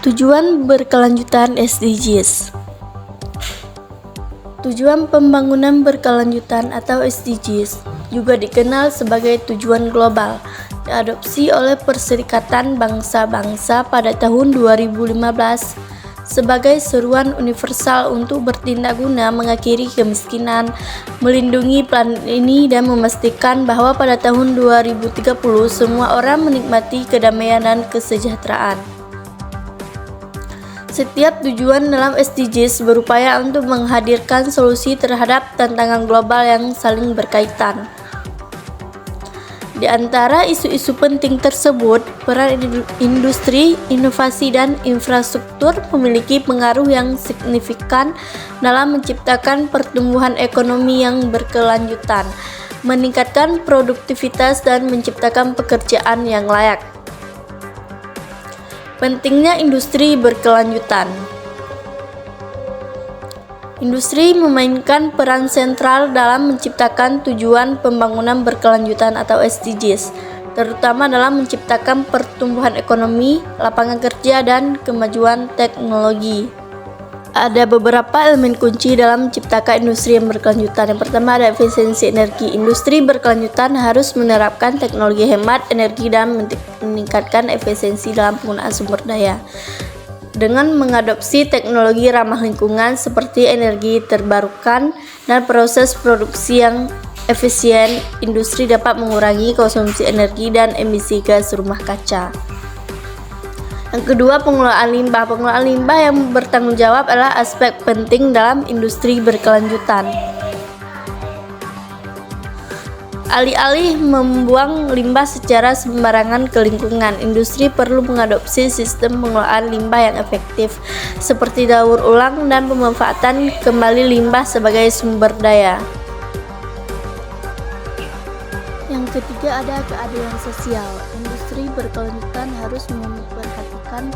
Tujuan berkelanjutan SDGs. Tujuan pembangunan berkelanjutan atau SDGs juga dikenal sebagai tujuan global, diadopsi oleh Perserikatan Bangsa-Bangsa pada tahun 2015 sebagai seruan universal untuk bertindak guna mengakhiri kemiskinan, melindungi planet ini dan memastikan bahwa pada tahun 2030 semua orang menikmati kedamaian dan kesejahteraan. Setiap tujuan dalam SDGs berupaya untuk menghadirkan solusi terhadap tantangan global yang saling berkaitan. Di antara isu-isu penting tersebut, peran industri, inovasi, dan infrastruktur memiliki pengaruh yang signifikan dalam menciptakan pertumbuhan ekonomi yang berkelanjutan, meningkatkan produktivitas, dan menciptakan pekerjaan yang layak. Pentingnya industri berkelanjutan. Industri memainkan peran sentral dalam menciptakan tujuan pembangunan berkelanjutan atau SDGs, terutama dalam menciptakan pertumbuhan ekonomi, lapangan kerja, dan kemajuan teknologi. Ada beberapa elemen kunci dalam menciptakan industri yang berkelanjutan. Yang pertama ada efisiensi energi. Industri berkelanjutan harus menerapkan teknologi hemat energi dan meningkatkan efisiensi dalam penggunaan sumber daya. Dengan mengadopsi teknologi ramah lingkungan seperti energi terbarukan dan proses produksi yang efisien, industri dapat mengurangi konsumsi energi dan emisi gas rumah kaca. Yang kedua, pengelolaan limbah. Pengelolaan limbah yang bertanggung jawab adalah aspek penting dalam industri berkelanjutan. Alih-alih membuang limbah secara sembarangan ke lingkungan, industri perlu mengadopsi sistem pengelolaan limbah yang efektif, seperti daur ulang dan pemanfaatan kembali limbah sebagai sumber daya. Yang ketiga ada keadilan sosial. Industri berkelanjutan harus memperhatikan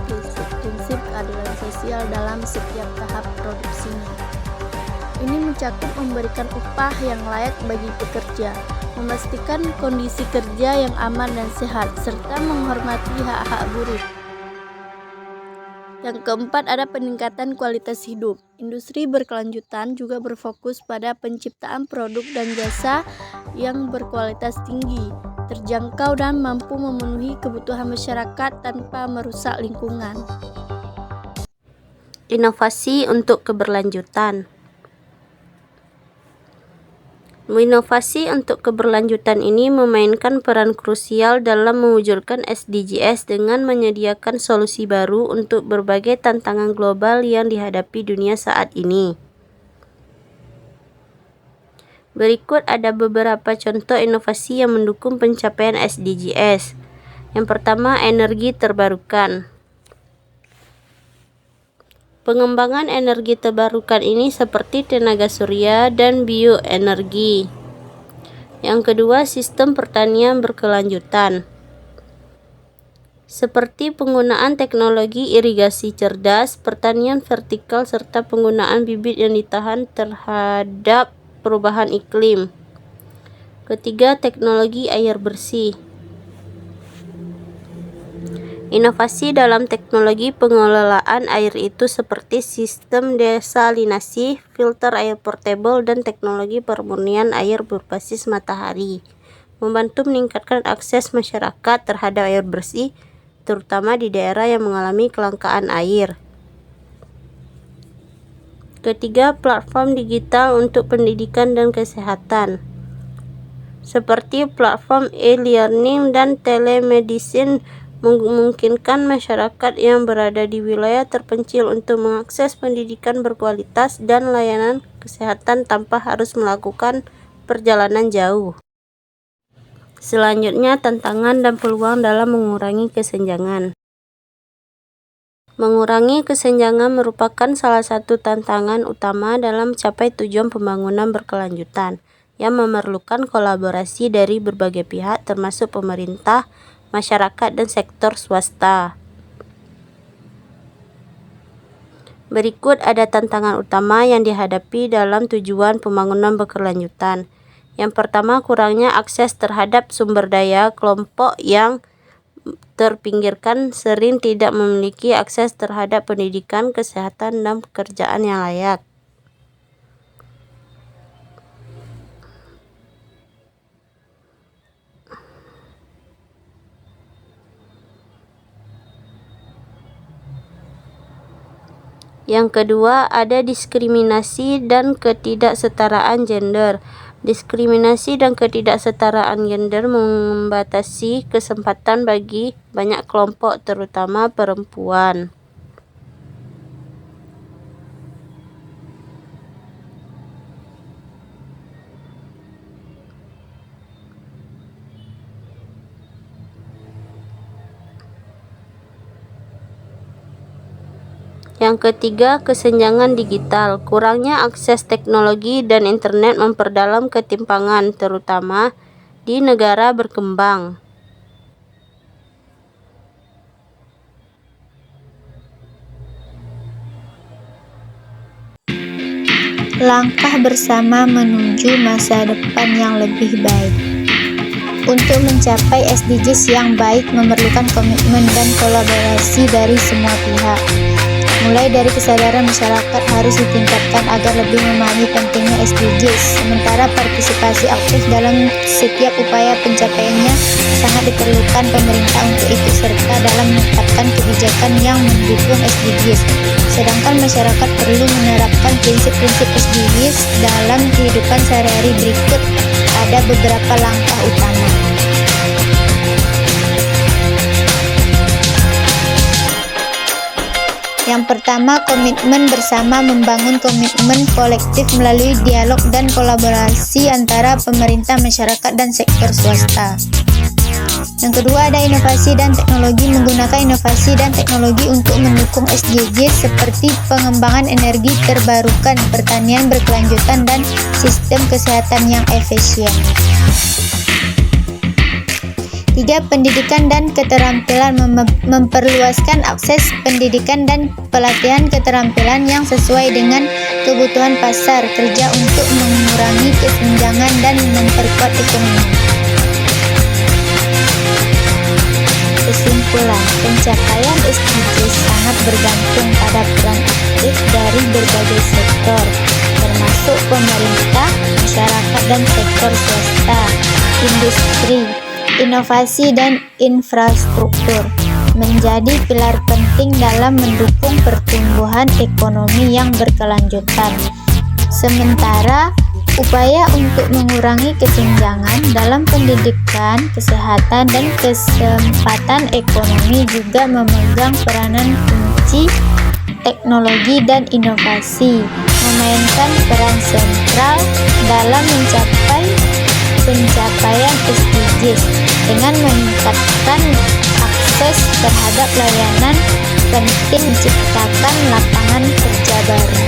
prinsip keadilan sosial dalam setiap tahap produksinya. Ini mencakup memberikan upah yang layak bagi pekerja, memastikan kondisi kerja yang aman dan sehat, serta menghormati hak-hak buruh. Yang keempat ada peningkatan kualitas hidup. Industri berkelanjutan juga berfokus pada penciptaan produk dan jasa yang berkualitas tinggi, terjangkau, dan mampu memenuhi kebutuhan masyarakat tanpa merusak lingkungan. Inovasi untuk keberlanjutan. Inovasi untuk keberlanjutan ini memainkan peran krusial dalam mewujudkan SDGs dengan menyediakan solusi baru untuk berbagai tantangan global yang dihadapi dunia saat ini. Berikut ada beberapa contoh inovasi yang mendukung pencapaian SDGs. Yang pertama, energi terbarukan. Pengembangan energi terbarukan ini seperti tenaga surya dan bioenergi. Yang kedua, sistem pertanian berkelanjutan. Seperti penggunaan teknologi irigasi cerdas, pertanian vertikal, serta penggunaan bibit yang ditahan terhadap perubahan iklim. Ketiga, teknologi air bersih. Inovasi dalam teknologi pengelolaan air itu seperti sistem desalinasi, filter air portable, dan teknologi pemurnian air berbasis matahari, membantu meningkatkan akses masyarakat terhadap air bersih, terutama di daerah yang mengalami kelangkaan air. Ketiga, platform digital untuk pendidikan dan kesehatan, seperti platform e-learning dan telemedicine, memungkinkan masyarakat yang berada di wilayah terpencil untuk mengakses pendidikan berkualitas dan layanan kesehatan tanpa harus melakukan perjalanan jauh. Selanjutnya, tantangan dan peluang dalam mengurangi kesenjangan. Mengurangi kesenjangan merupakan salah satu tantangan utama dalam mencapai tujuan pembangunan berkelanjutan yang memerlukan kolaborasi dari berbagai pihak termasuk pemerintah, masyarakat, dan sektor swasta. Berikut ada tantangan utama yang dihadapi dalam tujuan pembangunan berkelanjutan. Yang pertama, kurangnya akses terhadap sumber daya kelompok yang terpinggirkan sering tidak memiliki akses terhadap pendidikan, kesehatan, dan pekerjaan yang layak. Yang kedua, ada diskriminasi dan ketidaksetaraan gender. Diskriminasi dan ketidaksetaraan gender membatasi kesempatan bagi banyak kelompok, terutama perempuan. Yang ketiga, kesenjangan digital. Kurangnya akses teknologi dan internet memperdalam ketimpangan, terutama di negara berkembang. Langkah bersama menuju masa depan yang lebih baik. Untuk mencapai SDGs yang baik memerlukan komitmen dan kolaborasi dari semua pihak. Mulai dari kesadaran masyarakat harus ditingkatkan agar lebih memahami pentingnya SDGs, sementara partisipasi aktif dalam setiap upaya pencapaiannya sangat diperlukan pemerintah untuk ikut serta dalam menetapkan kebijakan yang mendukung SDGs. Sedangkan masyarakat perlu menerapkan prinsip-prinsip SDGs dalam kehidupan sehari-hari. Berikut ada beberapa langkah utama. Yang pertama, komitmen bersama. Membangun komitmen kolektif melalui dialog dan kolaborasi antara pemerintah, masyarakat, dan sektor swasta. Yang kedua, ada inovasi dan teknologi. Menggunakan inovasi dan teknologi untuk mendukung SDGs seperti pengembangan energi terbarukan, pertanian berkelanjutan, dan sistem kesehatan yang efisien. 3. Pendidikan dan keterampilan. Memperluaskan akses pendidikan dan pelatihan keterampilan yang sesuai dengan kebutuhan pasar kerja untuk mengurangi kesenjangan dan memperkuat ekonomi. Kesimpulan, pencapaian SDGs sangat bergantung pada peran aktif dari berbagai sektor, termasuk pemerintah, masyarakat, dan sektor swasta. Industri, inovasi, dan infrastruktur menjadi pilar penting dalam mendukung pertumbuhan ekonomi yang berkelanjutan. Sementara, upaya untuk mengurangi kesenjangan dalam pendidikan, kesehatan, dan kesempatan ekonomi juga memegang peranan kunci. Teknologi dan inovasi memainkan peran sentral dalam mencapai pencapaian SDGs dengan meningkatkan akses terhadap layanan penting, menciptakan lapangan kerja baru.